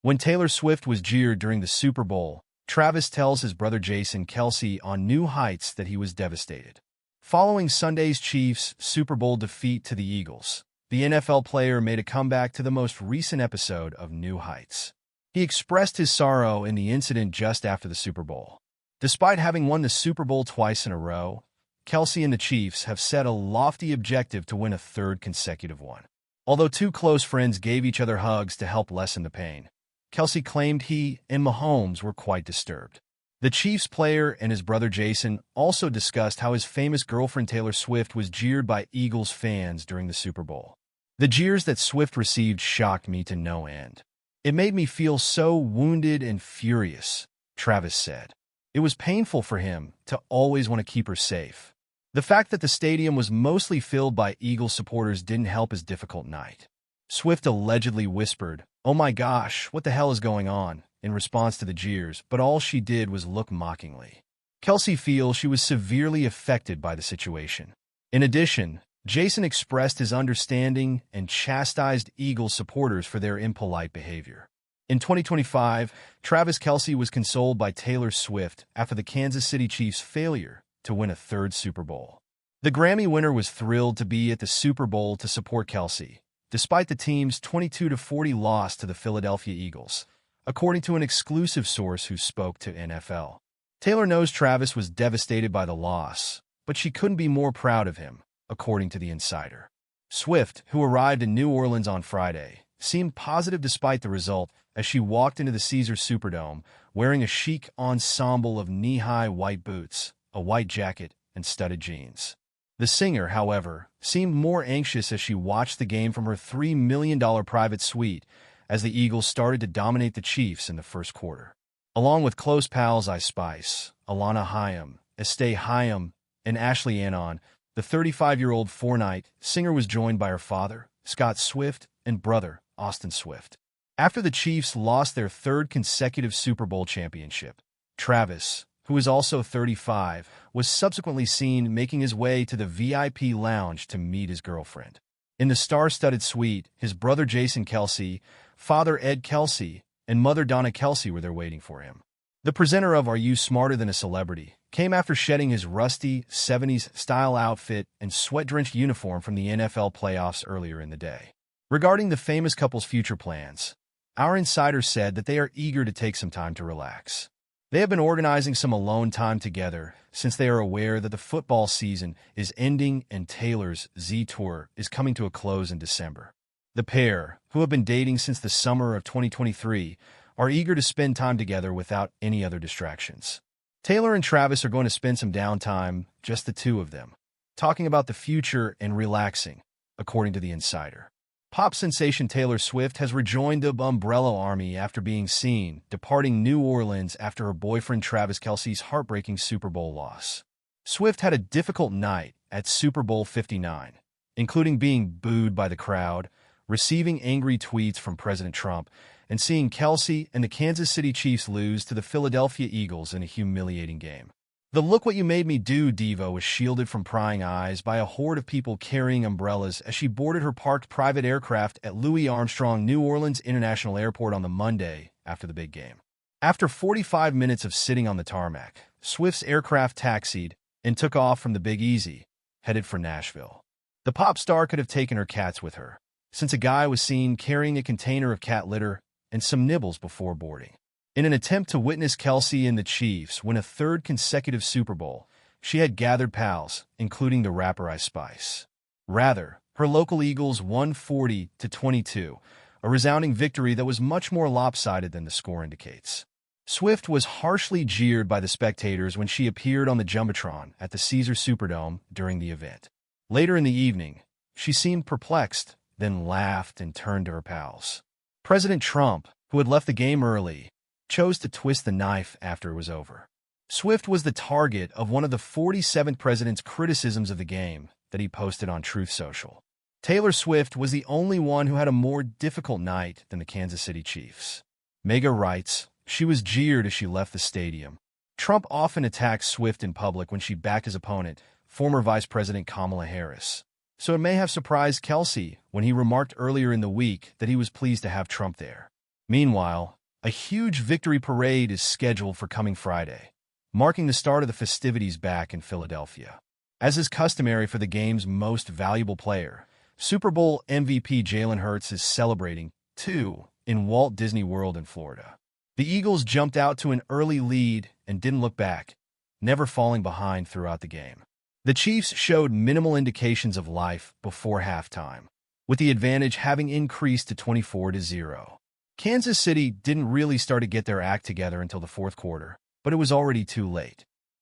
When Taylor Swift was jeered during the Super Bowl, Travis tells his brother Jason Kelce on New Heights that he was devastated. Following Sunday's Chiefs' Super Bowl defeat to the Eagles, the NFL player made a comeback to the most recent episode of New Heights. He expressed his sorrow in the incident just after the Super Bowl. Despite having won the Super Bowl twice in a row, Kelce and the Chiefs have set a lofty objective to win a third consecutive one. Although two close friends gave each other hugs to help lessen the pain, Kelce claimed he and Mahomes were quite disturbed. The Chiefs player and his brother Jason also discussed how his famous girlfriend Taylor Swift was jeered by Eagles fans during the Super Bowl. The jeers that Swift received shocked me to no end. It made me feel so wounded and furious, Travis said. It was painful for him to always want to keep her safe. The fact that the stadium was mostly filled by Eagles supporters didn't help his difficult night. Swift allegedly whispered, "Oh my gosh, what the hell is going on?" in response to the jeers, but all she did was look mockingly. Kelce feels she was severely affected by the situation. In addition, Jason expressed his understanding and chastised Eagles supporters for their impolite behavior. In 2025, Travis Kelce was consoled by Taylor Swift after the Kansas City Chiefs' failure to win a third Super Bowl. The Grammy winner was thrilled to be at the Super Bowl to support Kelce, despite the team's 22-40 loss to the Philadelphia Eagles, according to an exclusive source who spoke to NFL. Taylor knows Travis was devastated by the loss, but she couldn't be more proud of him, according to the insider. Swift, who arrived in New Orleans on Friday, seemed positive despite the result as she walked into the Caesars Superdome wearing a chic ensemble of knee-high white boots, a white jacket, and studded jeans. The singer, however, seemed more anxious as she watched the game from her $3 million private suite as the Eagles started to dominate the Chiefs in the first quarter. Along with close pals Ice Spice, Alana Hayam, Estee Hayam, and Ashley Anon, the 35-year-old Fortnite singer was joined by her father, Scott Swift, and brother, Austin Swift. After the Chiefs lost their third consecutive Super Bowl championship, Travis, who is also 35, was subsequently seen making his way to the VIP lounge to meet his girlfriend. In the star-studded suite, his brother Jason Kelce, father Ed Kelce, and mother Donna Kelce were there waiting for him. The presenter of Are You Smarter Than a Celebrity came after shedding his rusty 70s-style outfit and sweat-drenched uniform from the NFL playoffs earlier in the day. Regarding the famous couple's future plans, our insider said that they are eager to take some time to relax. They have been organizing some alone time together since they are aware that the football season is ending and Taylor's Z Tour is coming to a close in December. The pair, who have been dating since the summer of 2023, are eager to spend time together without any other distractions. Taylor and Travis are going to spend some downtime, just the two of them, talking about the future and relaxing, according to the insider. Pop sensation Taylor Swift has rejoined the Umbrella Army after being seen departing New Orleans after her boyfriend Travis Kelce's heartbreaking Super Bowl loss. Swift had a difficult night at Super Bowl 59, including being booed by the crowd, receiving angry tweets from President Trump, and seeing Kelce and the Kansas City Chiefs lose to the Philadelphia Eagles in a humiliating game. The "Look What You Made Me Do" diva was shielded from prying eyes by a horde of people carrying umbrellas as she boarded her parked private aircraft at Louis Armstrong New Orleans International Airport on the Monday after the big game. After 45 minutes of sitting on the tarmac, Swift's aircraft taxied and took off from the Big Easy, headed for Nashville. The pop star could have taken her cats with her, since a guy was seen carrying a container of cat litter and some nibbles before boarding. In an attempt to witness Kelce and the Chiefs win a third consecutive Super Bowl, she had gathered pals, including the rapper Ice Spice. Rather, her local Eagles won 40-22, a resounding victory that was much more lopsided than the score indicates. Swift was harshly jeered by the spectators when she appeared on the Jumbotron at the Caesars Superdome during the event. Later in the evening, she seemed perplexed, then laughed and turned to her pals. President Trump, who had left the game early, chose to twist the knife after it was over. Swift was the target of one of the 47th president's criticisms of the game that he posted on Truth Social. Taylor Swift was the only one who had a more difficult night than the Kansas City Chiefs. Mega writes, she was jeered as she left the stadium. Trump often attacks Swift in public when she backed his opponent, former Vice President Kamala Harris. So it may have surprised Kelce when he remarked earlier in the week that he was pleased to have Trump there. Meanwhile, a huge victory parade is scheduled for coming Friday, marking the start of the festivities back in Philadelphia. As is customary for the game's most valuable player, Super Bowl MVP Jalen Hurts is celebrating, too, in Walt Disney World in Florida. The Eagles jumped out to an early lead and didn't look back, never falling behind throughout the game. The Chiefs showed minimal indications of life before halftime, with the advantage having increased to 24-0. Kansas City didn't really start to get their act together until the fourth quarter, but it was already too late.